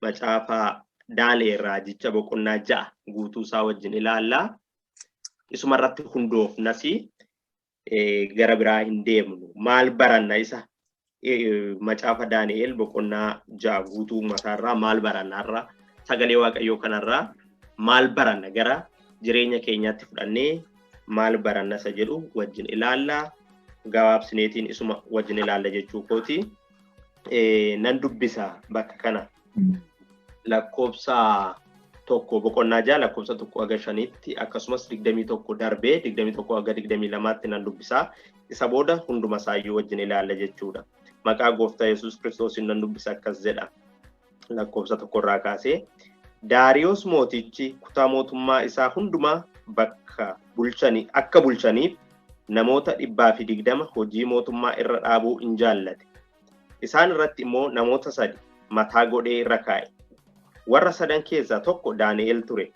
macaafa Daani'eel raajicha boqonnaa 6 guutuu isaa wajjin ilaallaa. Isuma irratti hundoofnasi gara biraa hin deemnu. Maal baranna isa macaafa Daani'eel boqonnaa 6 guutuu mataarraa maal barannaarraa sagalee Waaqayyoo kanarraa maal baranna gara jireenya keenyaatti fudhannee maal baranna isa jedhu wajjin ilaallaa. Gabaabsineetiin isuma wajjin ilaalla jechuu kooti. Nan dubbisa bakka kana lakkoofsa tokko boqonnaa 6 lakkoofsa 1-5tti akkasumas 21 darbee 21-22tti nan dubbisa. Isa booda hunduma isaayyuu wajjin ilaalla jechuudha. Maqaa Gooftaa Yesuus Kiristoosiin nan dubbisa akkas jedha. Lakkoofsa 1 kaasee Daariyoos mootichi kutaa mootummaa isaa hundumaa bakka bulchanii akka bulchaniif namoota 120 hojii mootummaa irra dhaabuu hin jaallate. Isaan irratti immoo namoota 3 mataa godhee irra kaa'e. Warra 3 keessaa tokko Daani'eel ture.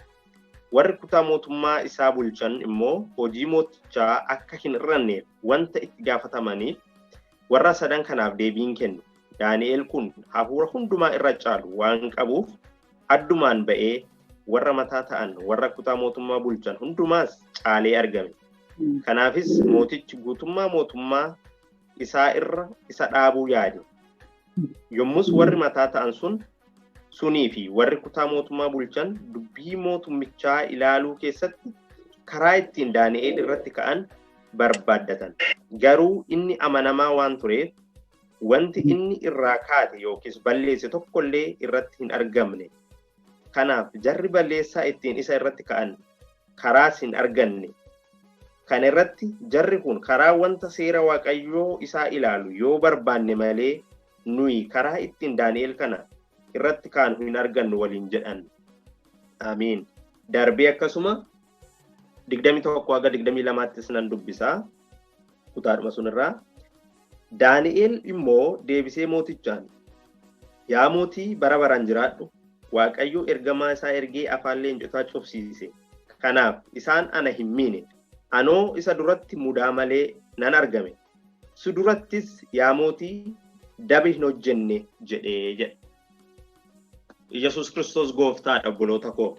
Warri kutaa mootummaa isaa bulchan immoo hojii mootichaa akka hin irranneef wanta itti gaafatamaniif warra 3 kanaaf deebiin kennu. Daani'eel kun hafuura hundumaa irra caalu waan qabuuf addumaan ba'ee warra mataa ta'an warra kutaa mootummaa bulchan hundumaas caalee argame. Kanaafis mootichi guutummaa mootummaa isaa irra isa dhaabuu yaade. Yommus warri mataa ta'an sunii fi warri kutaa mootummaa bulchan dubbii mootummichaa ilaaluu keessatti karaa ittiin Daani'eel irratti ka'an barbaaddatan. Garuu inni amanamaa waan tureef wanti inni irraa kaate yookiis balleesse tokkollee irratti hin argamne. Kanaaf jarri balleessaa ittiin isa irratti ka'an karaas hin arganne. Kan irratti jarri kun karaa wanta seera Waaqayyoo isaa ilaalu yoo barbaanne malee nuyi karaa ittiin Daani'eel kana irratti kaanu hin argannu waliin jedhan. Amiin. Darbee akkasuma 21-22tti nan dubbisa. Kutaadhuma sunirraa. Daani'eel immoo deebisee mootichaan yaa mootii bara baraan jiraadhu. Waaqayyo ergamaa isaa ergee afaan leencotaa cufsiise. Kanaaf isaan ana hin miine. Anoo isa duratti mudaa malee nan argame. Su durattis yaa mootii dabi hin hojjenne jedhee jedhe. Yesuus Kiristoos gooftaadha obboloota koo.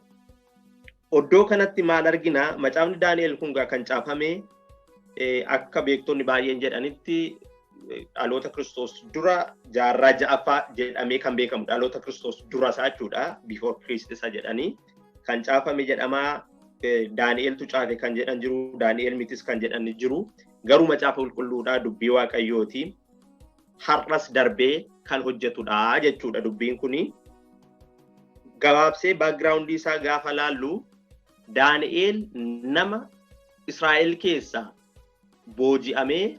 Oddoo kanatti maal argina? Macaafni Daani'eel kun kan caafame akka beektonni baay'een jedhanitti dhaloota Kiristoos dura jaarraa ja'affaa jedhamee kan beekamu dhaloota Kiristoos dura isaa jechuudha. Before Christ isa jedhanii kan caafame jedhamaa. Daani'eeltu caafe kan jedhan jiru, Daani'eel mitis kan jedhan jiru. Garuu macaafa qulqulluudhaa dubbii Waaqayyooti. Har'as darbee kan hojjetudha jechuudha dubbiin kuni. Gabaabsee backgroundii isaa gaafa laallu Daani'eel nama Israa'el keessa booji'amee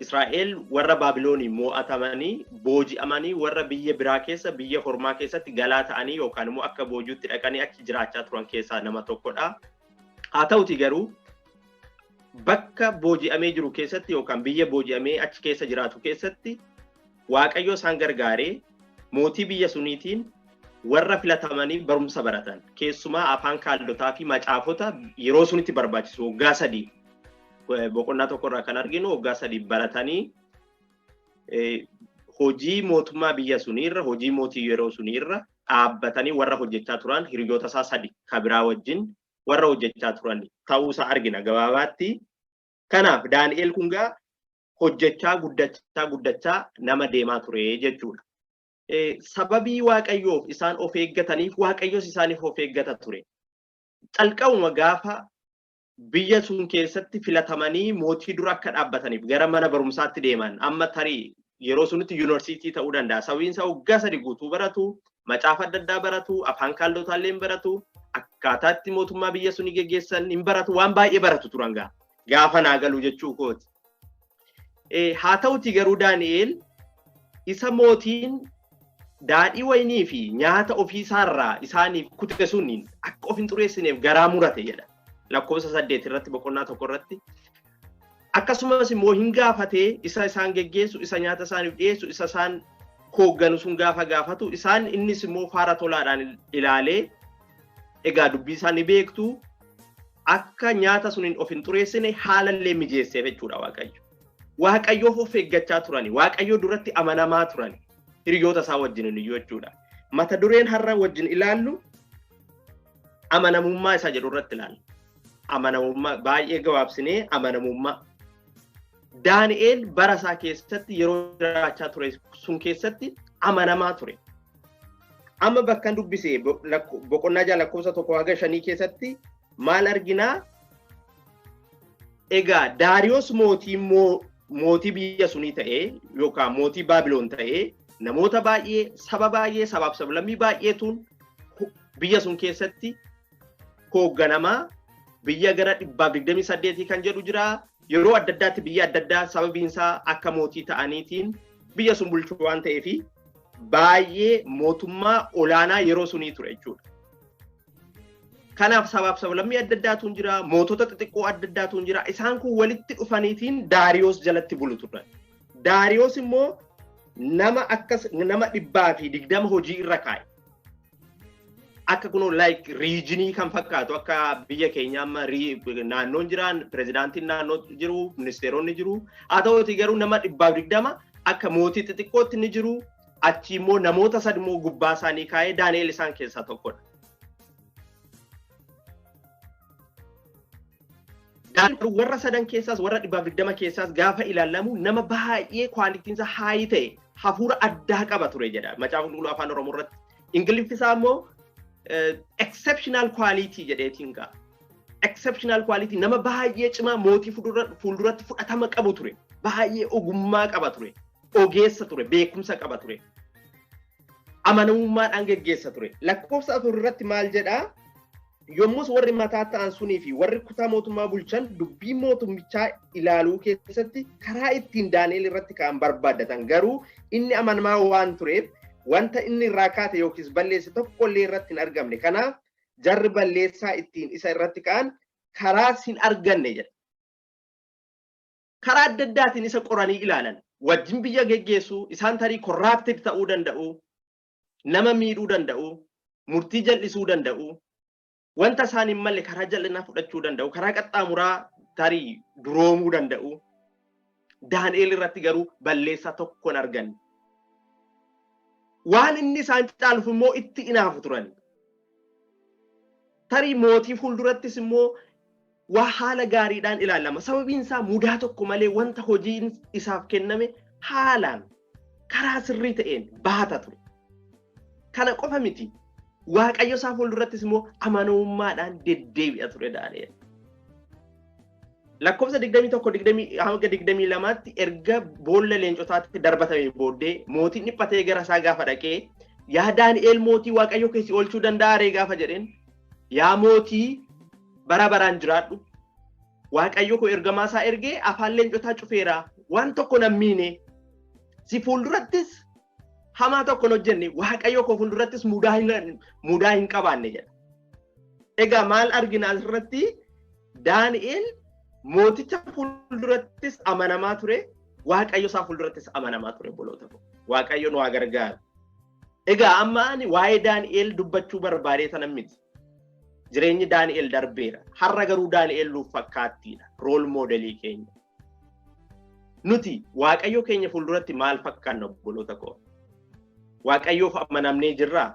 Israa'el warra Baabiloonii mo'atamanii booji'amanii warra biyya biraa keessa biyya hormaa keessatti galaa ta'anii yookaan immoo akka boojuutti dhaqanii achi jiraachaa turan keessaa nama tokkodha. Haa ta'uti garuu bakka booji'amee jiru keessatti yookaan biyya booji'amee achi keessa jiraatu keessatti Waaqayyo isaan gargaaree mootii biyya suniitiin warra filatamanii barumsa baratan. Keessumaa afaan kaaldotaa fi macaafota yeroo sunitti barbaachisu waggaa 3 boqonnaa tokkorraa kan arginu waggaa 3 baratanii hojii mootummaa biyya suniirra hojii mootii yeroo suniirra dhaabbatanii warra hojjechaa turan hiriyoota isaa 3 kabiraa wajjin warra hojjechaa turan ta'uu isaa argina gabaabaatti. Kanaaf Daani'eel kun gaa hojjechaa guddachaa nama deemaa ture jechuudha. Sababii Waaqayyoof isaan of eeggataniif Waaqayyos isaaniif of eeggata ture. Calqabuma gaafa biyya sun keessatti filatamanii mootii dura akka dhaabbataniif gara mana barumsaatti deeman amma tarii yeroo sunitti yuunivarsiitii ta'uu danda'a. Sababiin isaa waggaa 3 guutuu baratu, macaafa adda addaa baratu, afaan kaaldotaallee hin baratu, akkaataa itti mootummaa biyya sunii geggeessan hin baratu, waan baay'ee baratu turan gaafa naagalu jechuu kooti. Haa ta'uti garuu Daani'eel isa mootiin daadhii waynii fi nyaata ofiisaarraa isaaniif kute suniin akka of hin xureessineef garaa murate jedha. Lakkoofsa 8 irratti boqonnaa 1 irratti akkasumas immoo hin gaafatee isa isaan geggeessu isa nyaata isaaniif dhiyeessu isa isaan hoogganu sun gaafa gaafatu isaan innis immoo faara tolaadhaan ilaalee egaa dubbii isaanii beektu akka nyaata suniin of hin xureessine haalallee mijeesseef jechuudha Waaqayyo. Waaqayyoof of eeggachaa turani, Waaqayyo duratti amanamaa turani hiriyoota isaa wajjin iyyuu jechuudha. mata dureen har'a wajjin ilaallu amanamummaa isa jedhu irratti ilaalla. Amanamummaa baay'ee gabaabsinee amanamummaa. Daani'eel bara isaa keessatti yeroo jiraachaa ture sun keessatti amanamaa ture. Amma bakka dubbisee boqonnaa jaa lakkoofsa 1-5 keessatti maal arginaa? Egaa Daariyoos mootii biyya sunii ta'ee yookaan mootii Baabiloon ta'ee namoota baay'ee saba baay'ee sabaaf sablammii baay'eetuun biyya sun keessatti hoogganamaa biyya gara 128 kan jedhu jira. Yeroo adda addaatti biyya adda addaa sababiinsaa akka mootii ta'aniitiin biyya sun bulchuu waan ta'eef baay'ee mootummaa olaanaa yeroo sunii ture jechuudha. Kanaaf sabaaf sablammii adda addaatu jira, mootota xixiqqoo adda addaatu jira. Isaan kun walitti dhufaniitiin Daariyoos jalatti bulu turan. Daariyoos immoo nama 120 hojii irra kaa'e. Akka kunoo like regionii kan fakkaatu akka biyya keenya amma naannoon jiran pirezidaantiin naannoo jiru ministeeronni jiru haa ta'uutii garuu nama 120 akka mootii xixiqqootti ni jiru achi immoo namoota sadi immoo gubbaa isaanii kaa'ee Daani'eel isaan keessaa tokkodha. Daani'eel warra sadan keessaas warra 120 keessaas gaafa ilaalamu nama baay'ee kwaalitiinsa haayii ta'e hafuura addaa qaba ture jedha macaafa qulqulluu afaan Oromoo irratti. Ingiliffisaa immoo exceptional quality jedheetiin gaa. Exceptional quality nama baay'ee cimaa mootii fuulduratti fudhatama qabu ture. Baay'ee ogummaa qaba ture. Ogeessa ture, beekumsa qaba ture. Amanamummaadhaan geggeessa ture. Lakkoofsa 4 irratti maal jedhaa? Yommus warri mataa ta'an sunii fi warri kutaa mootummaa bulchan dubbii mootummichaa ilaaluu keessatti karaa ittiin Daani'eel irratti kan barbaadatan garuu inni amanamaa waan tureef wanta inni irraa kaate yookiis balleesse tokkollee irratti hin argamne. Kanaaf jarri balleessaa ittiin isa irratti ka'an karaa hin arganne jedha. Karaa adda addaatiin isa qoranii ilaalan. Wajjin biyya geggeessuu isaan tarii corrupted ta'uu danda'u, nama miidhuu danda'u, murtii jal'isuu danda'u, wanta isaan hin malle karaa jal'inaa fudhachuu danda'u, karaa qaxxaamuraa tarii duroomuu danda'u. Daani'eel irratti garuu balleessaa tokko hin arganne. Waan inni isaan caaluuf immoo itti inaafu turan. Tarii mootii fuuldurattis immoo waa haala gaariidhaan ilaalama. Sababiin isaa mudaa tokko malee wanta hojiin isaaf kenname haalaan karaa sirrii ta'een baata ture. Kana qofa miti. Waaqayyo isaa fuuldurattis immoo amanamummaadhaan deddeebi'a ture Daani'eel. Lakkoofsa 21-22tti erga boolla leencotaatti darbatame booddee mootiin dhiphatee gara isaa gaafa dhaqee yaa Daani'eel mootii Waaqayyo keessi oolchuu danda'a ree gaafa jedheen yaa mootii bara baraan jiraadhu Waaqayyo koo ergamaa isaa ergee afaan leencotaa cufeera waan tokko nan miine si fuuldurattis hamaa tokko hin hojjenne Waaqayyo koo fuuldurattis mudaa hin qabaanne jedha. Egaa maal argina asirratti Daani'eel mooticha fuuldurattis amanamaa ture, Waaqayyo isaa fuuldurattis amanamaa ture boloota koo. Waaqayyo nu haa gargaaru. Egaa amma ani waa'ee Daani'eel dubbachuu barbaadee tanan miti. Jireenyi Daani'eel darbeera. Har'a garuu Daani'eel nuuf fakkaattiidha. Rool moodelii keenya. Nuti Waaqayyo keenya fuulduratti maal fakkaanna boloota koo? Waaqayyoof amanamnee jirraa?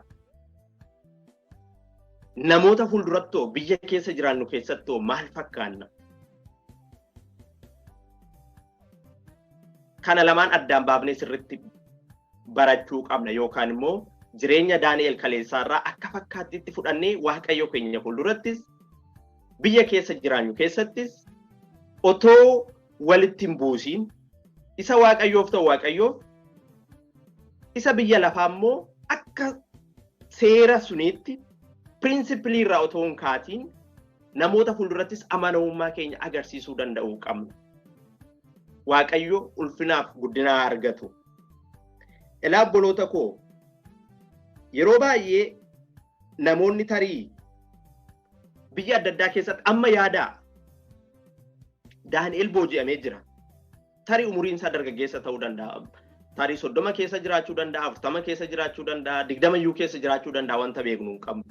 Namoota fuuldurattoo biyya keessa jiraannu keessattoo maal fakkaanna? Kana lamaan addaan baafnee sirriitti barachuu qabna yookaan immoo jireenya Daani'eel kaleessaarraa akka fakkaattiitti fudhannee Waaqayyo keenya fuuldurattis biyya keessa jiraannu keessattis otoo walitti hin buusiin isa Waaqayyoof ta'u Waaqayyoof isa biyya lafaa immoo akka seera suniitti pirinsipilii irraa otoo hin kaatiin namoota fuuldurattis amanamummaa keenya agarsiisuu danda'uu qabna. Waaqayyo ulfinaaf guddinaa argatu. Elaa boloota koo yeroo baay'ee namoonni tarii biyya adda addaa keessatti amma yaadaa Daani'eel booji'amee jira. Tarii umuriin isaa dargaggeessa ta'uu danda'a. Tarii 30 keessa jiraachuu danda'a, 40 keessa jiraachuu danda'a, 20 keessa jiraachuu danda'a wanta beeknu hin qabnu.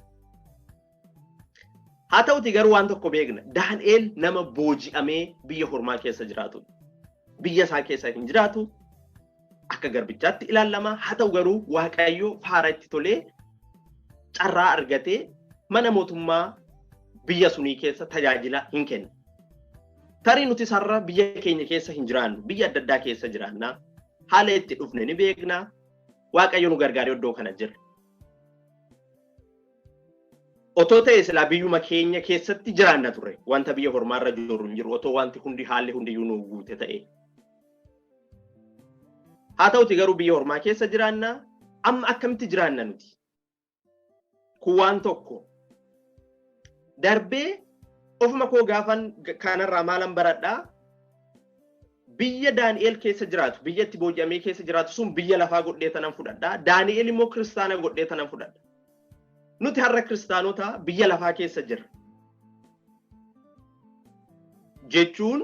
Haa ta'uti garuu waan tokko beekna. Daani'eel nama booji'amee biyya hormaa keessa jiraatu. Biyya isaa keessa hin jiraatu. Akka garbichaatti ilaalama. Haa ta'u garuu Waaqayyo faara itti tolee carraa argatee mana mootummaa biyya sunii keessa tajaajila hin kennu. Tarii nuti sarara biyya keenya keessa hin jiraannu, biyya adda addaa keessa jiraannaa, haala itti dhufne ni beeknaa, Waaqayyo nu gargaaree iddoo kana jira. Otoo ta'e silaa biyyuma keenya keessatti jiraanna ture, wanta biyya hormaarra jiru hin jiru, otoo wanti hundi haalli hundiyyuu nu guute ta'e. Haa ta'uti garuu biyya hormaa keessa jiraannaa, amma akkamitti jiraanna nuti? Kun waan tokko. Darbee ofuma koo gaafan kanarraa maalan baradhaa? Biyya Daani'el keessa jiraatu, biyya itti booji'amee keessa jiraatu sun biyya lafaa godhee tanan fudhadhaa. Daani'el immoo kiristaana godhee tanan fudhadha. Nuti har'a kiristaanota biyya lafaa keessa jirra. Jechuun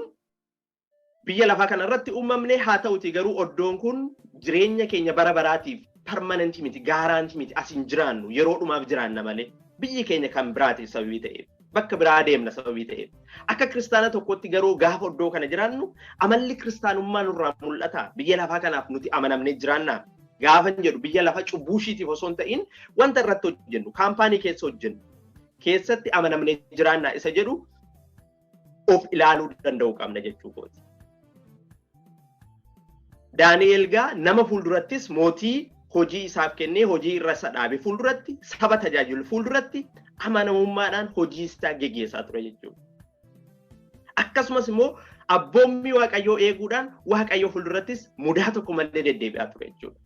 biyya lafaa kana irratti uumamne haa ta'uti garuu iddoon kun jireenya keenya bara baraatiif permanent miti, gaaraanti miti, asin jiraannu yeroo dhumaaf jiraanna malee biyyi keenya kan biraati sababii ta'eef. Bakka biraa deemna sababii ta'eef. Akka kiristaana tokkotti garuu gaafa iddoo kana jiraannu amalli kiristaanummaa nurraa mul'ata. Biyya lafaa kanaaf nuti amanamnee jiraanna. Gaafa jedhu biyya lafaa cubbuu ishiitiif osoo hin ta'in wanta irratti hojjennu, kaampaanii keessa hojjennu, keessatti amanamnee jiraanna isa jedhu of ilaaluu danda'uu qabna jechuu kooti. Daani'el gaa nama fuuldurattis mootii hojii isaaf kennee hojii irra isa dhaabe fuulduratti saba tajaajilu fuulduratti amanamummaadhaan hojii isaa geggeessaa ture jechuudha. Akkasumas immoo abboommii Waaqayyoo eeguudhaan Waaqayyoo fuuldurattis mudaa tokko malee deddeebi'aa ture jechuudha.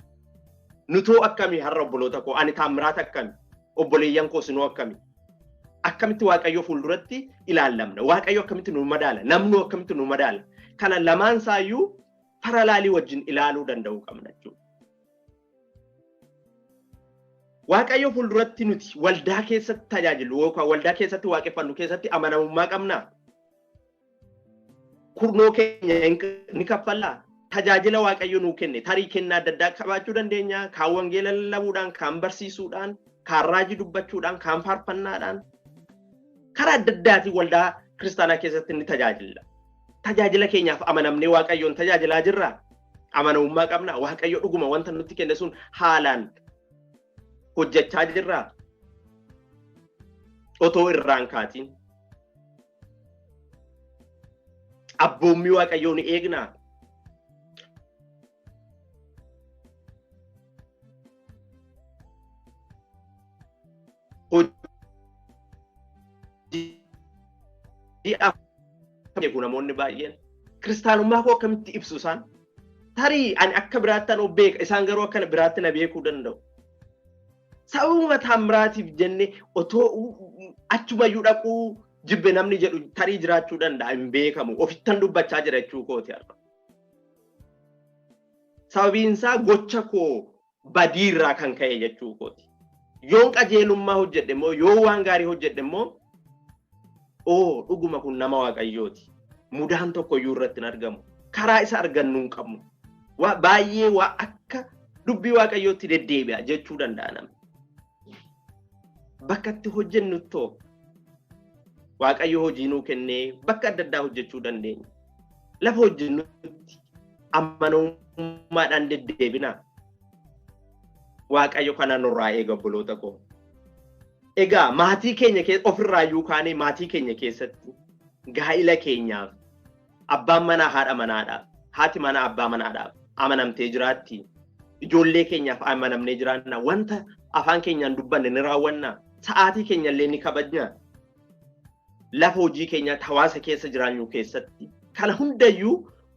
Nutoo akkamii har'a obboloota koo ani Taammiraat akkamii obboleeyyan koo sinoo akkamii akkamitti Waaqayyoo fuulduratti ilaallamna? Waaqayyo akkamitti nu madaala? Namni akkamitti nu madaala? Kana lamaan saayyuu paralaalii wajjin ilaaluu danda'uu qabna jechuudha. Waaqayyo fuulduratti nuti waldaa keessatti tajaajilu yookaan waldaa keessatti waaqeffannu keessatti amanamummaa qabna. Kurnoo keenya ni kaffallaa. Tajaajila Waaqayyo nuu kenne tarii kennaa adda addaa qabaachuu dandeenya. Kaan wangeela lallabuudhaan, kaan barsiisuudhaan, kaan raajii dubbachuudhaan, kaan faarfannaadhaan. Karaa adda addaatiin waldaa kiristaanaa keessatti ni tajaajilla. Tajaajila keenyaaf amanamnee Waaqayyoon tajaajilaa jirra. Amanamummaa qabna. Waaqayyo dhuguma wanta nutti kenne sun haalaan hojjechaa jirra. Otoo irraan kaatiin. Abboommii Waaqayyoo ni eegna. Namoonni baay'een kiristaanummaa koo akkamitti ibsu isaan? Tarii ani akka biraattan of beeka isaan garuu akka biraatti na beekuu danda'u. Sababuma Taammiraatiif jenne otoo achumayyuu dhaquu jibbe namni jedhu tarii jiraachuu danda'a hin beekamu. Ofittan dubbachaa jira jechuu kooti har'a. Sababiin isaa gocha koo badiirraa kan ka'e jechuu kooti. Yoon qajeelummaa hojjedhe immoo yoo waan gaarii hojjedhe immoo dhuguma kun nama Waaqayyooti. Mudaan tokko iyyuu irratti hin argamu. Karaa isa argannu hin qabnu. Baay'ee waa akka dubbii Waaqayyootti deddeebi'a jechuu danda'a namni. Bakka itti hojjennuttoo Waaqayyo hojii nuu kennee bakka adda addaa hojjechuu dandeenya. Lafa hojjennutti amanamummaadhaan deddeebina. Waaqayyo kana nurraa eega obboloota koo. Egaa maatii keenya ofirraayyuu kaanee maatii keenya keessatti gaa'ila keenyaaf abbaan manaa haadha manaadhaaf haati manaa abbaa manaadhaaf amanamtee jiraatti. Ijoollee keenyaaf amanamnee jiraanna. Wanta afaan keenyaan dubbanne ni raawwanna. Sa'aatii keenya illee ni kabajna. Lafa hojii keenyaatti hawaasa keessa jiraannu keessatti kana hundayyuu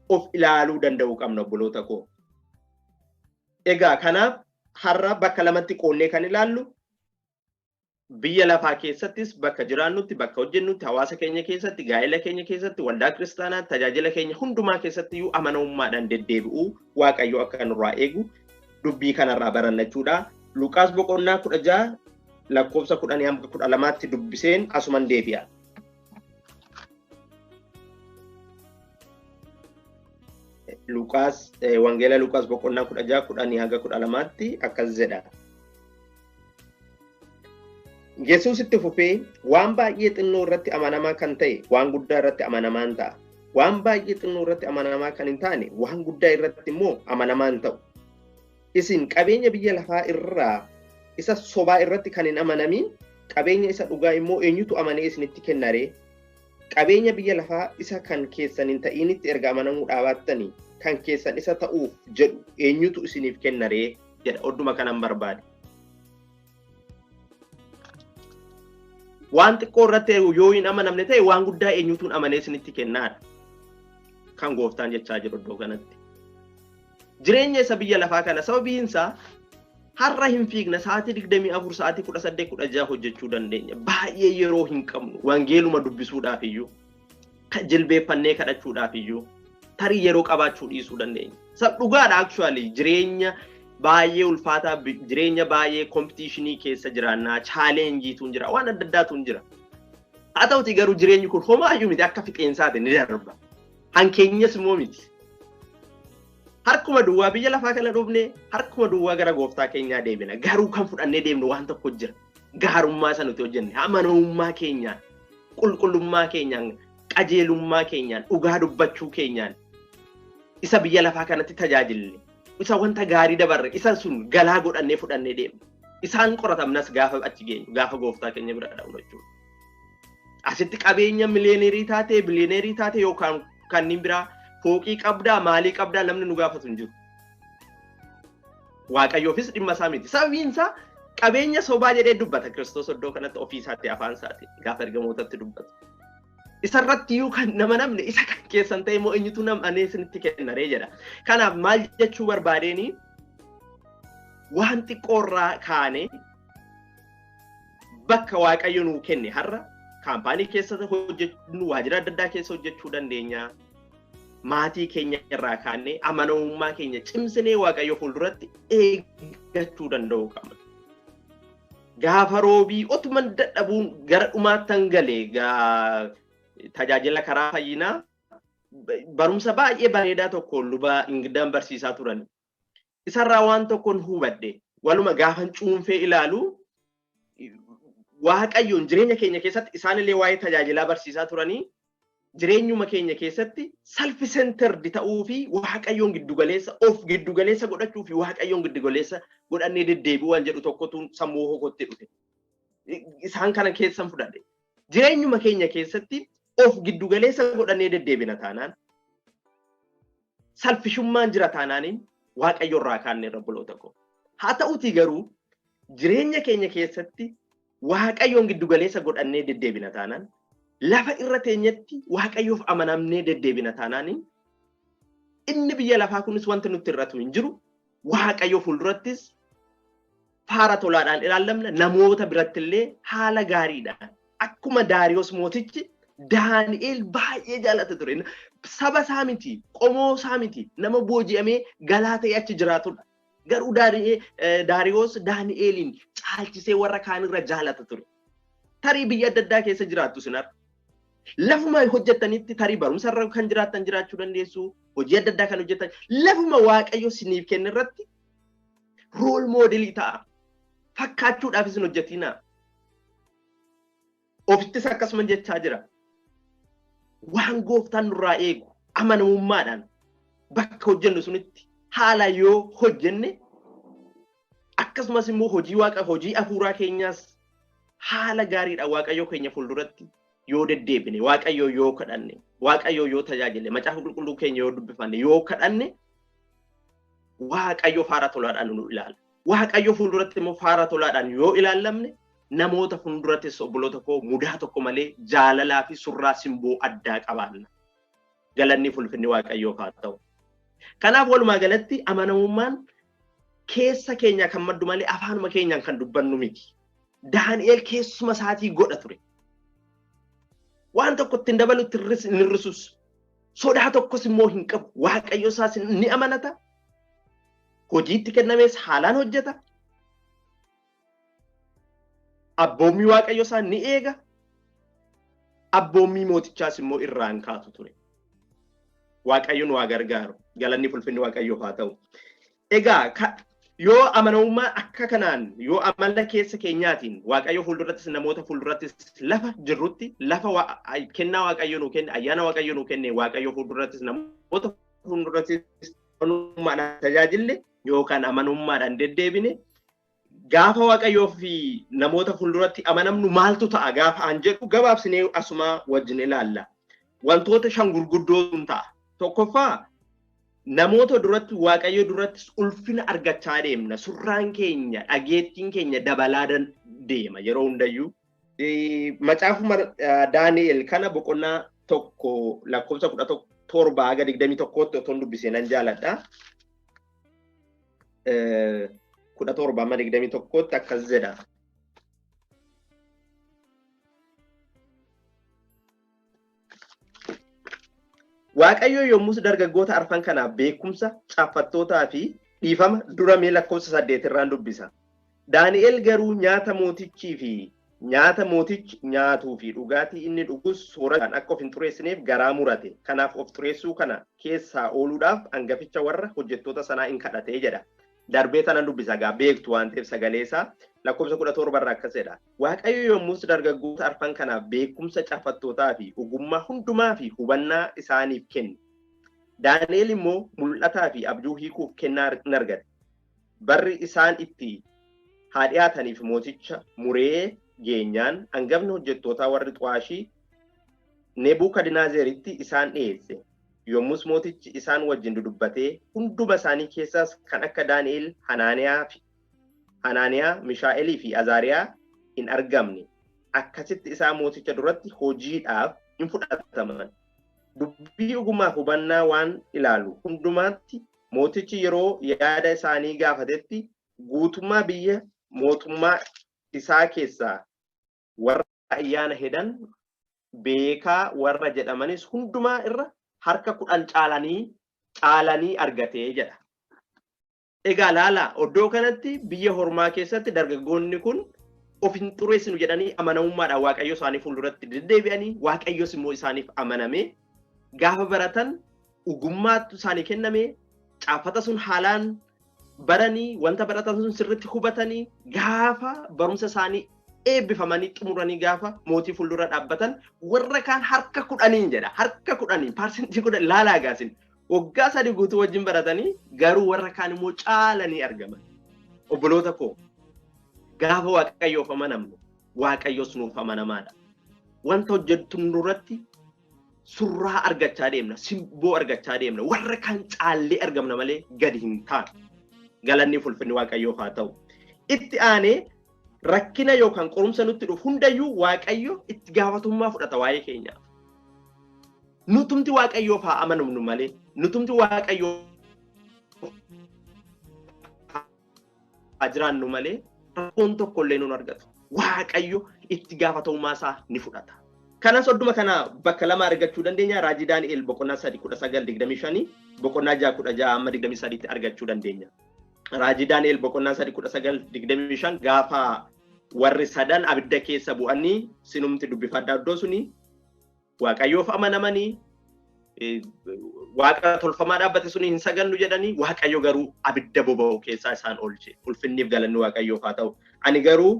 of ilaaluu danda'uu qabna obboloota koo. Egaa kanaaf har'a bakka lamatti qoonnee kan ilaallu biyya lafaa keessattis bakka jiraannutti bakka hojjennutti hawaasa keenya keessatti gaa'ela keenya keessatti waldaa kiristaanaa tajaajila keenya hundumaa keessatti iyyuu amanamummaadhaan deddeebi'uu Waaqayyo akka nurraa eegu dubbii kanarraa barannachuudha. Luqaas boqonnaa 16 lakkoofsa 10 hanga 12tti dubbiseen asuman deebi'a. Luqaas wangeela Luqaas boqonnaa 16 10 hanga 12tti akkas jedha. Yesuus itti fufee waan baay'ee xinnoo irratti amanamaa kan ta'e waan guddaa irratti amanamaan ta'a. Waan baay'ee xinnoo irratti amanamaa kan hin taane waan guddaa irratti immoo amanamaan ta'u. Isin qabeenya biyya lafaa irraa isa sobaa irratti kan hin amanamin qabeenya isa dhugaa immoo eenyutu amanee isinitti kennaree qabeenya biyya lafaa isa kan keessan hin ta'initti erga amanamuu dhaabattanii kan keessan isa ta'uuf jedhu eenyutu isiniif kennaree jedha odduma kanan barbaade. Waan xiqqoo irratti yoo hin amanamne ta'e waan guddaa eenyutuun amanee isinitti kennaadha. Kan gooftaan jechaa jiru iddoo kanatti. Jireenya isa biyya lafaa kana sababiinsaa har'a hin fiigna sa'aatii 24 sa'aatii 18 16 hojjechuu dandeenya. Baay'ee yeroo hin qabnu wangeeluma dubbisuudhaaf iyyuu jilbeeffannee kadhachuudhaaf iyyuu tarii yeroo qabaachuu dhiisuu dandeenya. Sab dhugaadha actually jireenya baay'ee ulfaataa jireenya baay'ee competitionii keessa jiraannaa challengeetu jira waan adda addaatu jira. Haa ta'uti garuu jireenyi kun homaayyuu miti akka fixeensaati ni darba. Hankeenyas immoo miti. Harkuma duwwaa biyya lafaa kana dhufne harkuma duwwaa gara gooftaa keenyaa deebina. Garuu kan fudhannee deemnu waan tokko jira. Gaarummaa sana nuti hojjenne amanamummaa keenyaan qulqullummaa keenyaan qajeelummaa keenyaan dhugaa dubbachuu keenyaan isa biyya lafaa kanatti tajaajille. Isa wanta gaarii dabarre isa sun galaa godhannee fudhannee deemnu. Isaan qoratamnas gaafa achi geenyu gaafa gooftaa keenya bira dhaqnu jechuudha. Asitti qabeenya miliyoonerii taate biliyoonerii taate yookaan kanneen biraa fooqii qabdaa maalii qabdaa namni nu gaafatu hin jiru. Waaqayyoofis dhimma isaa miti. Sababiin isaa qabeenya sobaa jedhee dubbata Kiristoos iddoo kanatti ofii isaatti afaan isaatti gaafa ergamootatti dubbata. Isarratti iyyuu kan nama namne isa kan keessan ta'e immoo eenyutu nam'anee isinitti kennaree jedha. Kanaaf maal jechuu barbaadeenii waan xiqqoorraa kaane bakka Waaqayyo nuu kenne har'a kaampaanii keessa hojjechuu waajjira adda addaa keessa hojjechuu dandeenya. Maatii keenya irraa kaanee amanamummaa keenya cimsinee Waaqayyo fuulduratti eeggachuu danda'uu qabna. Gaafa roobii otuma dadhabuun gara dhumaattan galee tajaajila karaa fayyinaa barumsa baay'ee bareedaa tokko luba Ingidaan barsiisaa turan. Isarraa waan tokkoon hubadhe waluma gaafan cuunfee ilaalu Waaqayyoon jireenya keenya keessatti isaanillee waa'ee tajaajilaa barsiisaa turanii jireenyuma keenya keessatti self-centered ta'uu fi Waaqayyoon giddugaleessa of giddugaleessa godhachuu fi Waaqayyoon giddugaleessa godhannee deddeebi'uu waan jedhu tokkotu sammuu hokotti dhufe. Isaan kana keessan fudhadhe. Jireenyuma keenya keessatti of giddugaleessa godhannee deddeebina taanaan salfishummaan jira taanaaniin Waaqayyo irraa kaannee rabboloota koo. Haa ta'uti garuu jireenya keenya keessatti Waaqayyoon giddugaleessa godhannee deddeebina taanaan lafa irra teenyetti Waaqayyoof amanamnee deddeebina taanaaniin inni biyya lafaa kunis wanti nutti irratu hin jiru. Waaqayyo fuuldurattis faara tolaadhaan ilaallamna namoota birattillee haala gaariidhaan akkuma Daariyoos mootichi Daani'eel baay'ee jaalata ture. Saba isaa miti, qomoo isaa miti, nama booji'amee galaa ta'e achi jiraatudha. Garuu Daariyoos Daani'eeliin caalchisee warra kaanirra jaalata ture. Tarii biyya adda addaa keessa jiraattu sinar. Lafuma hojjetanitti tarii barumsarra kan jiraattan jiraachuu dandeessu, hojii adda addaa kan hojjetan lafuma Waaqayyo siniif kenne irratti rool moodelii ta'a. Fakkaachuudhaaf isin hojjetinaa. Ofittis akkasuma jechaa jira. Waan gooftaan nurraa eegu amanamummaadhaan bakka hojjennu sunitti haala yoo hojjenne akkasumas immoo hojii hafuuraa keenyaas haala gaariidhaan Waaqayyo keenya fuulduratti yoo deddeebine Waaqayyo yoo kadhanne Waaqayyo yoo tajaajille macaafa qulqulluu keenya yoo dubbifanne yoo kadhanne Waaqayyo faara tolaadhaan nu ilaala. Waaqayyo fuulduratti immoo faara tolaadhaan yoo ilaallamne namoota fuuldurattis obboloota koo mudaa tokko malee jaalalaa fi surraa simboo addaa qabaanna. Galanni ulfinni Waaqayyoof haa ta'u. Kanaaf walumaa galatti amanamummaan keessa keenya kan maddu malee afaanuma keenyaan kan dubbannu miti. Daani'eel keessuma isaatii godha ture. Waan tokko ittiin dabalutti hin hir'isus. Sodaa tokkos immoo hin qabu. Waaqayyo isaas ni amanata. Hojiitti kennamees haalaan hojjeta. Abboommii Waaqayyo isaa ni eega. Abboommii mootichaas immoo irraan kaatu ture. Waaqayyo nu haa gargaaru. Galanni ulfinni Waaqayyoof haa ta'u. Egaa yoo amanamummaa akka kanaan yoo amala keessa keenyaatiin Waaqayyo fuuldurattis namoota fuuldurattis lafa jirrutti lafa kennaa Waaqayyo nuu kenne ayyaana Waaqayyo nuu kenne Waaqayyo fuuldurattis namoota fuuldurattis amanamummaadhaan tajaajille yookaan amanamummaadhaan deddeebine gaafa waaqayyoo fi namoota fuulduratti amanamnu maaltu ta'a gaafa an jedhu gabaabsinee asuma wajjin ilaalla. Wantoota shan gurguddootu ta'a. Tokkoffaa namoota duratti waaqayyo duratti ulfina argachaa deemna. Surraan keenya dhageettiin keenya dabalaa deema yeroo hundayyuu. Macaafuma Daani'el kana boqonnaa tokko lakkoofsa 17 haga 21tti otoo dubbisee nan jaaladha. 17 amma 21tti akkas jedha. Waaqayyo yommus dargaggoota arfan kanaaf beekumsa, caaffattootaa fi dhiifama dura mee lakkoofsa 8 irraan dubbisa. Daani'el garuu nyaata mootichi nyaatuu fi dhugaatii inni dhugus soorataan akka of hin xureessineef garaa murate. Kanaaf of xureessuu kana keessaa ooluudhaaf hangaficha warra hojjettoota sanaa in kadhatee jedha. Darbee tanan dubbisa gaa beektu waan ta'eef sagalee isaa lakkoofsa 17 irraa akkas jedha. Waaqayyo yommus dargaggoota arfan kanaaf beekumsa, caaffattootaa fi ogummaa hundumaa fi hubannaa isaaniif kenne. Daani'el immoo mul'ataa fi abjuu hiikuuf kennaa in argate. Barri isaan itti haa dhiyaataniif mooticha muree geenyaan hangafni hojjettootaa warri xu'aashii Nebukadnezaritti isaan dhiyeesse. Yommus mootichi isaan wajjin dudubbatee hunduma isaanii keessaas kan akka Daani'el, Hanaaniyaa, Mishaa'elii fi Azaariyaa hin argamne. Akkasitti isaan mooticha duratti hojiidhaaf hin fudhataman. Dubbii ogummaa fi hubannaa waan ilaalu hundumaatti mootichi yeroo yaada isaanii gaafatetti guutummaa biyya mootummaa isaa keessaa warra ayyaana hedan beekaa warra jedhamanis hundumaa irra harka 10 caalanii argatee jedha. Egaa laala oddoo kanatti biyya hormaa keessatti dargaggoonni kun of hin xureessinu jedhanii amanamummaadhaan waaqayyo isaanii fuulduratti deddeebi'anii waaqayyos immoo isaaniif amaname gaafa baratan ogummaatu isaanii kenname caaffata sun haalaan baranii wanta baratan sun sirriitti hubatanii gaafa barumsa isaanii eebbifamanii xumuranii gaafa mootii fuuldura dhaabbatan warra kaan harka 10 jedha. Harka 10 parsentii 10 laalaa gaasin waggaa 3 guutuu wajjin baratanii garuu warra kaan immoo caalanii argaman. Obboloota koo gaafa waaqayyoof amanamnu waaqayyos nuuf amanamaadha. Wanta hojjettu nurratti surraa argachaa deemna, simboo argachaa deemna. Warra kaan caallee argamna malee gadi hin taanu. Galanni ulfinni waaqayyoof haa ta'u. Itti aanee rakkina yookaan qorumsa nutti dhufu hundayyuu waaqayyo itti gaafatummaa fudhata waa'ee keenyaaf. Nutumti waaqayyoof haa amanamnu malee, nutumti waaqayyoof haa jiraannu malee rakkoon tokkollee nun argatu. Waaqayyo itti gaafatummaa isaa ni fudhata. Kanas odduma kana bakka lama argachuu dandeenya. Raajii Daani'el boqonnaa 3:19-25 boqonnaa 6:16 amma 23tti argachuu dandeenya. Raajii Daani'el boqonnaa 3:19-25 gaafa warri sadan abidda keessa bu'anii sinumti dubbifadhaa iddoo suni waaqayyoof amanamanii waaqa tolfamaa dhaabbate suni hin sagannu jedhanii waaqayyo garuu abidda boba'u keessaa isaan oolche. Ulfinniif galanni waaqayyoof haa ta'u. Ani garuu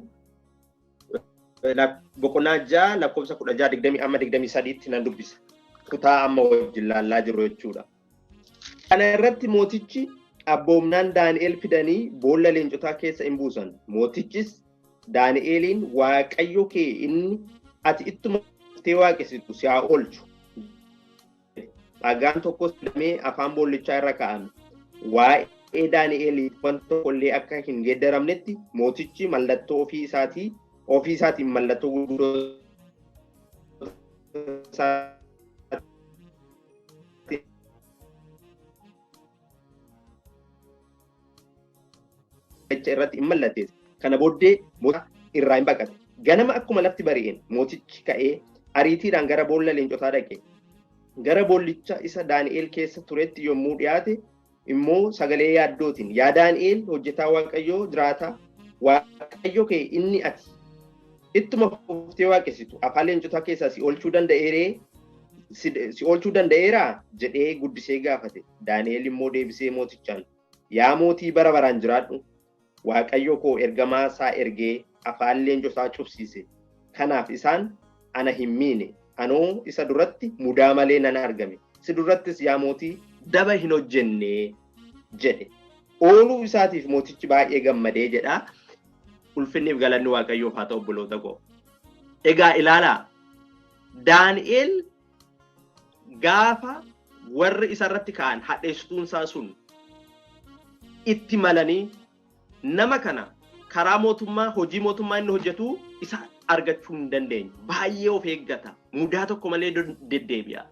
boqonnaa 6 lakkoofsa 16 amma 23tti nan dubbisa. Kutaa amma wajjin laallaa jiru jechuudha. Kana irratti mootichi abboomnaan Daani'el fidanii boolla leencotaa keessa hin buusan. Mootichis Daani'eliin waaqayyo kee inni ati ittuma tee waaqessitu si haa oolchu. Dhagaan tokkos fidamee afaan boollichaa irra kaa'ame. Waa'ee Daani'eliif wanta tokkollee akka hin geeddaramnetti mootichi mallattoo ofii isaatiin mallattoo gurguddoo irratti hin mallateesse. Kana booddee mooticha irraa hin baqate. Ganama akkuma lafti bari'een mootichi ka'ee ariitiidhaan gara boolla leencotaa dhaqe. Gara boollicha isa Daani'el keessa turetti yommuu dhiyaate immoo sagalee yaaddootiin yaa Daani'el hojjetaa waaqayyoo jiraataa waaqayyo kee inni ati ittuma fuftee waaqessitu afaan leencotaa keessaa si oolchuu danda'eeraa jedhee guddisee gaafate. Daani'el immoo deebisee mootichaan yaa mootii bara baraan jiraadhu waaqayyo koo ergamaa isaa ergee afaan leencotaa cufsiise. Kanaaf isaan ana hin miine. Anoo isa duratti mudaa malee nan argame. Si durattis yaa mootii daba hin hojjenne jedhe. Ooluu isaatiif mootichi baay'ee gammadee jedha. ulfinniif galanni waaqayyoof haa ta'u obboloota koo. Egaa ilaalaa Daani'el gaafa warri isarratti ka'an hadheessituun isaa sun itti malanii nama kana karaa mootummaa hojii mootummaa inni hojjetu isa argachuu hin dandeenye. Baay'ee of eeggata. Mudaa tokko malee deddeebi'a.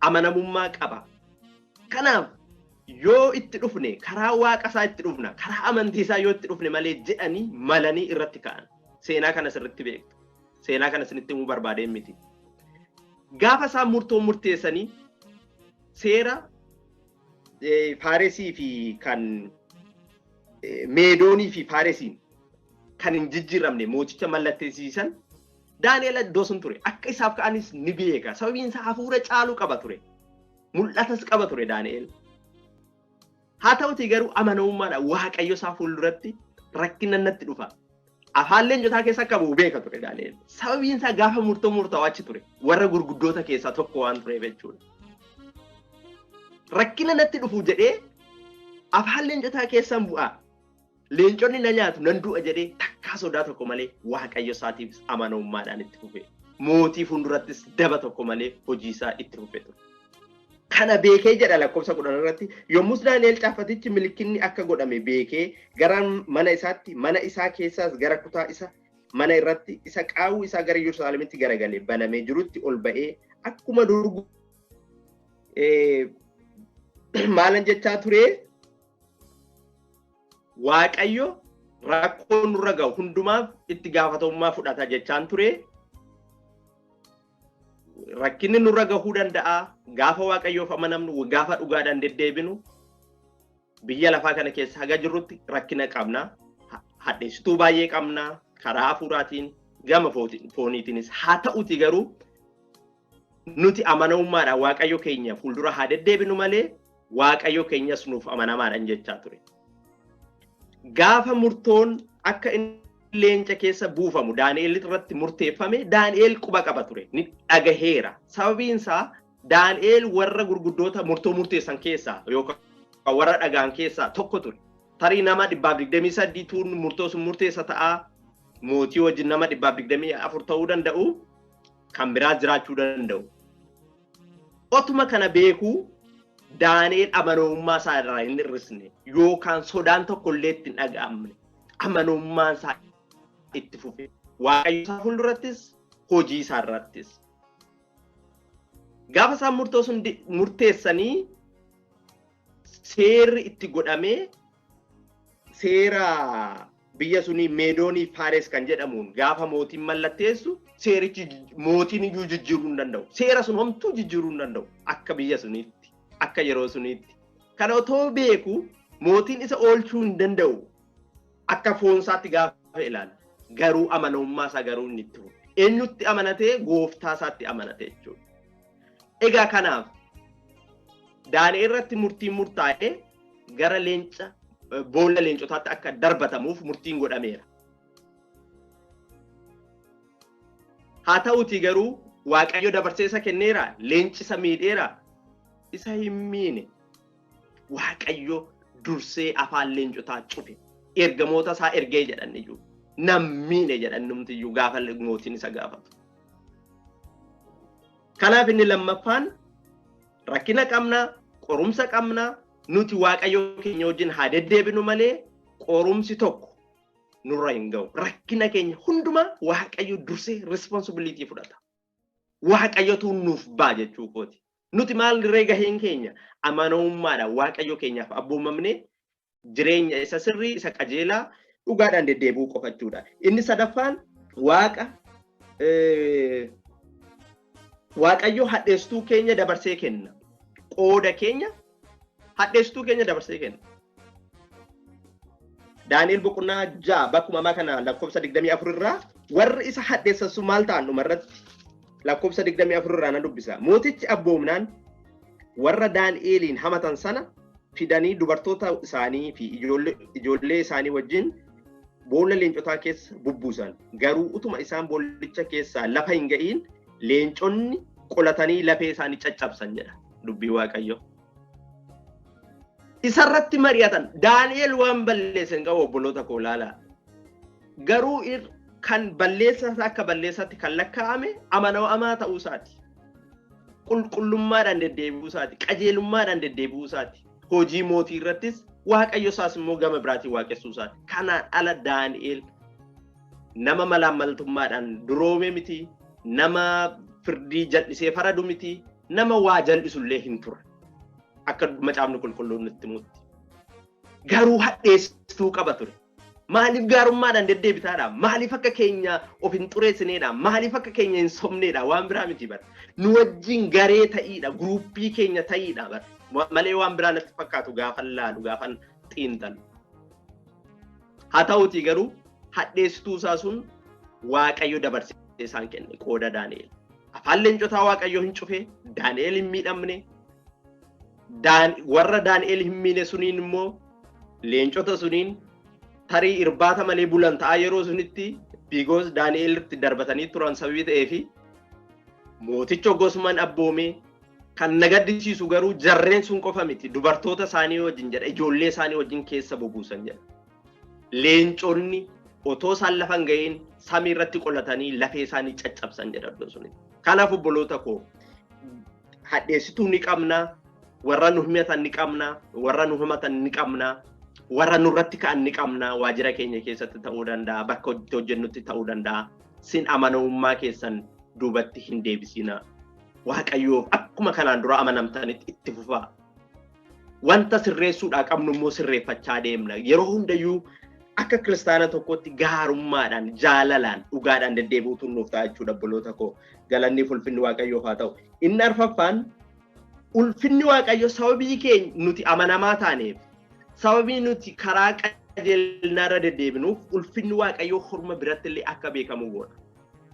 Amanamummaa qaba. Kanaaf yoo itti dhufne karaa waaqa isaa itti dhufna karaa amantii isaa yoo itti dhufne malee jedhanii malanii irratti ka'an. Seenaa kana sirriitti beektu. Seenaa kana sinitti himuu barbaadeen miti. Gaafa isaan murtoo murteessanii seera Faaresii fi kan Meedoonii fi Faaresiin kan hin jijjiiramne mooticha mallatteessisan Daani'el iddoo sun ture. Akka isaaf ka'anis ni beeka. Sababiin isaa hafuura caaluu qaba ture. Mul'atas qaba ture Daani'el. Haa ta'utii garuu amanamummaadhaan waaqayyo isaa fuulduratti rakkina natti dhufa. Afaan leencotaa keessa akka bu'u beeka ture Daani'el. Sababiin isaa gaafa murtaa'u achi ture. Warra gurguddoota keessaa tokko waan tureef jechuudha. Rakkina natti dhufu jedhee afaan leencotaa keessaan bu'aa. Leenconni na nyaatu nan du'a jedhee takkaa sodaa tokko malee waaqayyo isaatiif amanamummaadhaan itti fufe. Mootii fuuldurattis daba tokko malee hojii isaa itti fufe ture. Kana beekee jedha lakkoofsa 10 irratti yommus Daani'el caafatichi milikinni akka godhame beekee gara mana isaatti mana isaa keessaas gara kutaa isa mana irratti isa qaawuu isaa gara Yerusaalemitti garagalee banamee jirutti ol ba'ee akkuma durgu maalan jechaa ture waaqayyo rakkoo nurra ga'u hundumaaf itti gaafatamummaa fudhata jechaan ture. Rakkinni nurra gahuu danda'a gaafa waaqayyoof amanamnu gaafa dhugaadhaan deddeebinu biyya lafaa kana keessa haga jirrutti rakkina qabna. Hadheessituu baay'ee qabna karaa hafuuraatiin gama fooniitiinis haa ta'uti garuu nuti amanamummaadhaan waaqayyo keenya fuuldura haa deddeebinu malee waaqayyo keenyas nuuf amanamaadhaan jechaa ture. Gaafa murtoon akka leenca keessa buufamu Daani'el irratti murteeffame Daani'el quba qaba ture ni dhagaheera. Sababiin isaa Daani'el warra gurguddoota murtoo murteessan keessaa yookaan warra dhagaan keessaa tokko ture. Tarii nama 123 tuun murtoo sun murteessa ta'a. Mootii wajjin nama 124 ta'uu danda'u kan biraa jiraachuu danda'u. Otuma kana beekuu Daani'el amanamummaa isaa irraa hin hir'isne yookaan sodaan tokko illee itti hin dhaga'amne. Amanamummaan isaa itti fufe waaqayyo isaa fuuldurattis hojii isaa irrattis. Gaafa isaan murtoo sun murteessanii seerri itti godhamee seera biyya sunii Meedoonii Faares kan jedhamuun gaafa mootiin mallatteessu seerichi mootiin iyyuu jijjiiruu hin danda'u. Seera sun homtuu jijjiiruu hin danda'u akka biyya suniitti akka yeroo suniitti. Kana otoo beeku mootiin isa oolchuu hin danda'u. Akka foonsaatti gaafa ilaala. Garuu amanamummaa isaa garuu inni itti fufe. Eenyutti amanatee gooftaa isaatti amanatee jechuudha. Egaa kanaaf Daani'el irratti murtiin murtaa'ee gara leenca boolla leencotaatti akka darbatamuuf murtiin godhameera. Haa ta'uti garuu waaqayyo dabarsee isa kenneera leenci isa miidheera isa hin miine. Waaqayyo dursee afaan leencotaa cufe. Ergamoota isaa ergee jedhan iyyuu nammiine jedhan numtiyyuu gaafa mootiin isa gaafatu. Kanaaf inni lammaffaan rakkina qabna, qorumsa qabna, nuti waaqayyo keenya wajjin haa deddeebinu malee qorumsi tokko nurra hin ga'u. Rakkina keenya hundumaa waaqayyo dursee responsibility fudhata. Waaqayyotu nuuf baa jechuu kooti. Nuti maal dirree gaheen keenya amanamummaadhaan waaqayyo keenyaaf abboomamne jireenya isa sirrii isa qajeelaa dhugaadhaan deddeebi'uu qofachuudha. Inni sadaffaan waaqayyo hadheessituu keenya dabarsee kenna. Qooda keenya hadheessituu keenya dabarsee kenna. Daani'el boqonnaa 6 bakkuma kana lakkoofsa 24 irraa warri isa hadheessan sun maal ta'an dhumarratti lakkoofsa 24 irraa nan dubbisa. Mootichi abboomnaan warra Daani'eliin hamatan sana fidanii dubartoota isaanii fi ijoollee isaanii wajjin boolla leencotaa keessa bubbuusan. Garuu utuma isaan boollicha keessaa lafa hin ga'iin leenconni qolatanii lafee isaanii caccabsan jedha dubbii waaqayyo. Isarratti mari'atan Daani'el waan balleessan qabu obboloota koo ilaalaa. garuu kan balleessa akka balleessatti kan lakkaa'ame amanamaa ta'uu isaati. Qulqullummaadhaan deddeebi'uu isaati. Qajeelummaadhaan deddeebi'uu isaati. Hojii mootii irrattis Waaqayyo isaas immoo gama biraatiin waaqessuu isaati. Kanaan ala Daani'eel nama malaammaltummaadhaan duroome miti, nama firdii jal'isee faradu miti, nama waa jal'isullee hin turre. Akka macaafni qulqulluun nutti himutti. Garuu hadheessituu qaba ture. Maaliif gaarummaadhaan deddeebitaadha? Maaliif akka keenya of hin xureessineedha? Maaliif akka keenya hin somneedha? Waan biraa miti bara. Nu wajjin garee ta'iidha, guruppii keenya ta'iidha bara. Malee waan biraa natti fakkaatu gaafan laalu, gaafan xiinxalu. Haa ta'uutii garuu hadheessituu isaa sun Waaqayyo dabarsee isaan kenne qooda Daani'el. Afaan leencotaa Waaqayyo hin cufe, Daani'el hin miidhamne. Warra Daani'el hin miine suniin immoo leencota suniin tarii irbaata malee bulan ta'a yeroo sunitti bigoos Daani'elitti darbatanii turan sababii ta'eefi mooticha Gosman abboomee kan nagaddisiisu garuu jarreen sun qofa miti dubartoota isaanii wajjin jedha ijoollee isaanii wajjin keessa bobuusan jedha. Leenconni otoo isaan lafa hin ga'iin samii irratti qolatanii lafee isaanii caccabsan jedha iddoo sunitti. Kanaaf obboloota koo hadheessituu ni qabna, warra nu himatan ni qabna, warra nu himatan ni qabna. Warra nurratti ka'an ni qabna waajjira keenya keessatti ta'uu danda'a bakka hojjennutti ta'uu danda'a sin amanamummaa keessan duubatti hin deebisina Waaqayyoof akkuma kanaan dura amanamtanitti itti fufaa wanta sirreessuudhaa qabnu immoo sirreeffachaa deemna yeroo hundayyuu akka kiristaana tokkotti gaarummaadhaan jaalalaan dhugaadhaan deddeebi'uutu nuuf ta'a jechuudha obboloota koo galanni ulfinni Waaqayyoof haa ta'u inni arfaffaan ulfinni Waaqayyo sababii keenya nuti amanamaa taaneef sababii nuti karaa qajeelinaarra deddeebinuuf ulfinni Waaqayyoo horma biratti illee akka beekamu godha.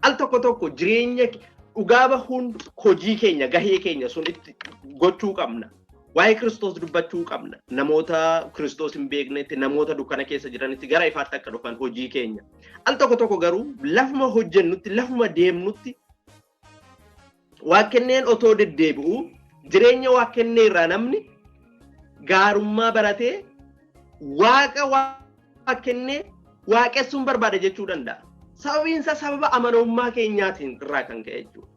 Al tokko tokko jireenya dhugaa bahuun hojii keenya gahee keenya sun itti gochuu qabna. Waa'ee Kiristoos dubbachuu qabna. Namoota Kiristoos hin beeknetti namoota dukkana keessa jiranitti gara ifaatti akka dhufan hojii keenya. Al tokko tokko garuu lafuma hojjennutti lafuma deemnutti waaqenneen otoo deddeebi'u jireenya waaqennee irraa namni gaarummaa baratee Waaqa waaqennee waaqessuun barbaada jechuu danda'a. Sababiin isaa sababa amanamummaa keenyaatiin irraa kan ka'e jechuudha.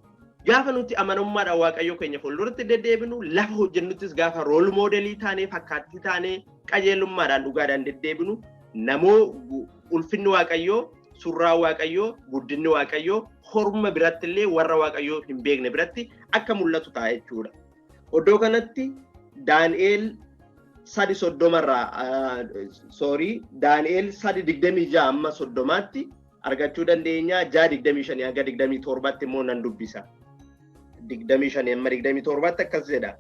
Gaafa nuti amanamummaadhaan Waaqayyo keenya fuulduratti deddeebinu lafa hojjennuttis gaafa rool moodelii taanee fakkaattii taanee qajeelummaadhaan dhugaadhaan deddeebinu namoo ulfinni Waaqayyoo surraa Waaqayyoo guddinni Waaqayyoo horma biratti illee warra Waaqayyoo hin beekne biratti akka mul'atu ta'a jechuudha. Oddoo kanatti Daani'el sadi Daani'el sadi 26 amma 30tti argachuu dandeenya 6:25 hanga 27tti immoo nan dubbisa 25 amma 27tti akkas jedha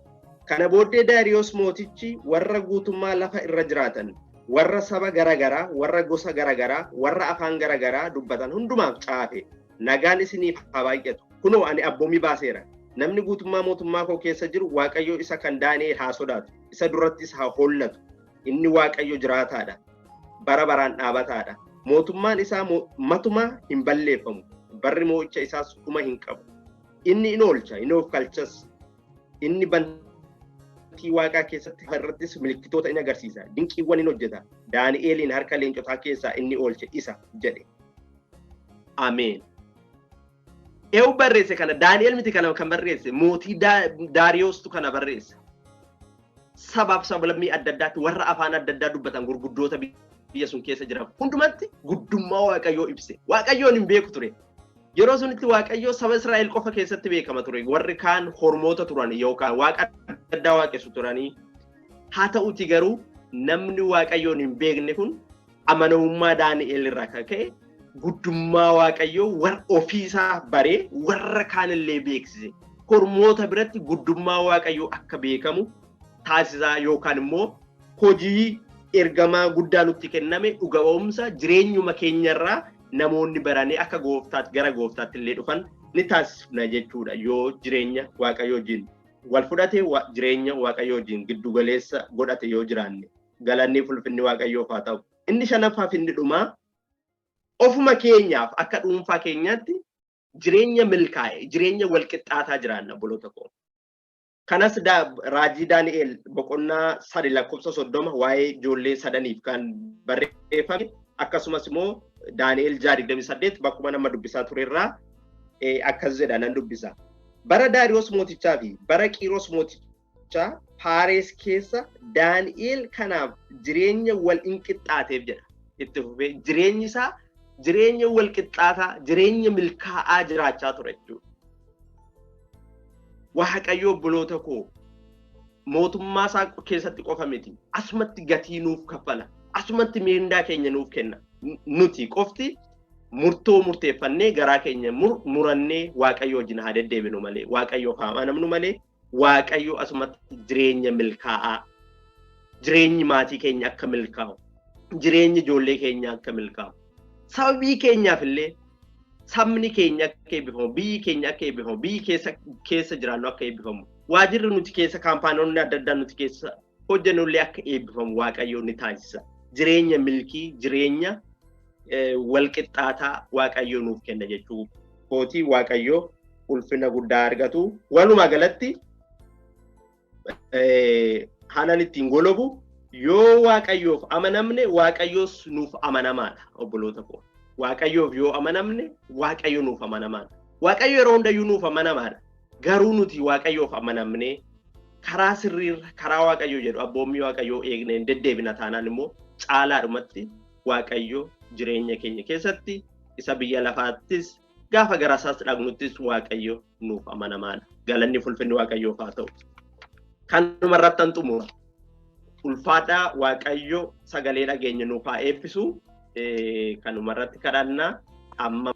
kana booddee Daariyoos mootichi warra guutummaa lafa irra jiraatan warra saba garagaraa warra gosa garagaraa warra afaan garagaraa dubbatan hundumaaf caafe nagaan isiniif haa baay'atu kunoo ani abboomii baaseera namni guutummaa mootummaa koo keessa jiru Waaqayyo isa kan Daani'el haa sodaatu isa durattis haa hollatu inni Waaqayyo jiraataadha bara baraan dhaabataadha mootummaan isaa matuma hin balleeffamu barri moo'icha isaas kuma hin qabu inni in oolcha in of kalchas inni bantii Waaqaa keessatti irrattis milikkitoota in agarsiisa dinqiiwwan in hojjeta Daani'elin harka leencotaa keessaa inni oolche isa jedhe Ameen. Eewu barreesse kana Daani'el miti kana kan barreesse mootii Daariyoostu kana barreesse. Sabaaf sablammii adda addaatti warra afaan adda addaa dubbatan gurguddoota biyya sun keessa jiran hundumatti guddummaa Waaqayyoo ibse. Waaqayyoon hin beeku ture. Yeroo sunitti Waaqayyoo saba Israa'el qofa keessatti beekama ture. Warri kaan hormoota turan yookaan waaqa adda addaa waaqessu turanii. Haa ta'uti garuu namni Waaqayyoon hin beekne kun amanamummaa Daani'el irraa kan ka'e guddummaa Waaqayyoo warra ofiisaa baree warra kaanillee beeksise. Hormoota biratti guddummaa Waaqayyoo akka beekamu taasisaa yookaan immoo hojii ergamaa guddaa nutti kenname dhuga ba'umsa jireenyuma keenyarraa namoonni baranii akka gooftaatti gara gooftaatti illee dhufan ni taasifna jechuudha yoo jireenya Waaqayyoo wajjin wal fudhatee jireenya Waaqayyoo wajjin giddu galeessa godhate yoo jiraanne galanni ulfinni Waaqayyoof haa ta'u. Inni shanaffaaf inni dhumaa ofuma keenyaaf akka dhuunfaa keenyaatti jireenya milkaa'e jireenya wal qixxaataa jiraanna boloota koo. Kanas raajii Daani'el boqonnaa 3:30 waa'ee ijoollee sadaniif kan barreeffame akkasumas immoo Daani'el 6:28 bakkuma nama dubbisaa turerraa akkas jedha nan dubbisa. Bara Daariyoos mootichaa fi bara Qiiros mootichaa Faares keessa Daani'el kanaaf jireenya wal inqixxaateef jedha. Itti fufee jireenyi isaa jireenya wal qixxaataa jireenya milkaa'aa jiraachaa ture jechuudha. Waaqayyo obboloota koo mootummaa isaa keessatti qofa miti. Asumatti gatii nuuf kaffala. Asumatti miindaa keenya nuuf kenna. Nuti qofti murtoo murteeffannee garaa keenya murannee Waaqayyo wajjin haa deddeebinu malee Waaqayyoof haa amanamnu malee Waaqayyo asumatti jireenya milkaa'aa jireenyi maatii keenya akka milkaa'u jireenyi ijoollee keenya akka milkaa'u sababii keenyaaf illee sabni keenya akka eebbifamu biyyi keenya akka eebbifamu biyyi keessa jiraannu akka eebbifamu waajirri nuti keessa kaampaanoonni adda addaa nuti keessa hojjennu illee akka eebbifamu Waaqayyo ni taasisa. Jireenya milkii jireenya wal qixxaataa Waaqayyo nuuf kenna jechuudha. Kootii Waaqayyo ulfina guddaa argatu. Walumaa galatti haalaan ittiin golobu yoo Waaqayyoof amanamne Waaqayyos nuuf amanamaadha obboloota koo. Waaqayyoof yoo amanamne Waaqayyo nuuf amanamaadha. Waaqayyo yeroo hundayyuu nuuf amanamaadha. Garuu nuti Waaqayyoof amanamne karaa sirriirra karaa Waaqayyo jedhu abboommii Waaqayyoo eegnee deddeebina taanaan immoo caalaadhumatti Waaqayyo jireenya keenya keessatti isa biyya lafaattis gaafa garaasaas dhagnuttis Waaqayyo nuuf amanamaadha. Galanni ulfinni Waaqayyoof haa ta'u. Kanuma irrattan xumura. Ulfaadhaa Waaqayyo sagalee dhageenya nuuf haa eebbisu. Kanuma irratti kadhannaa amma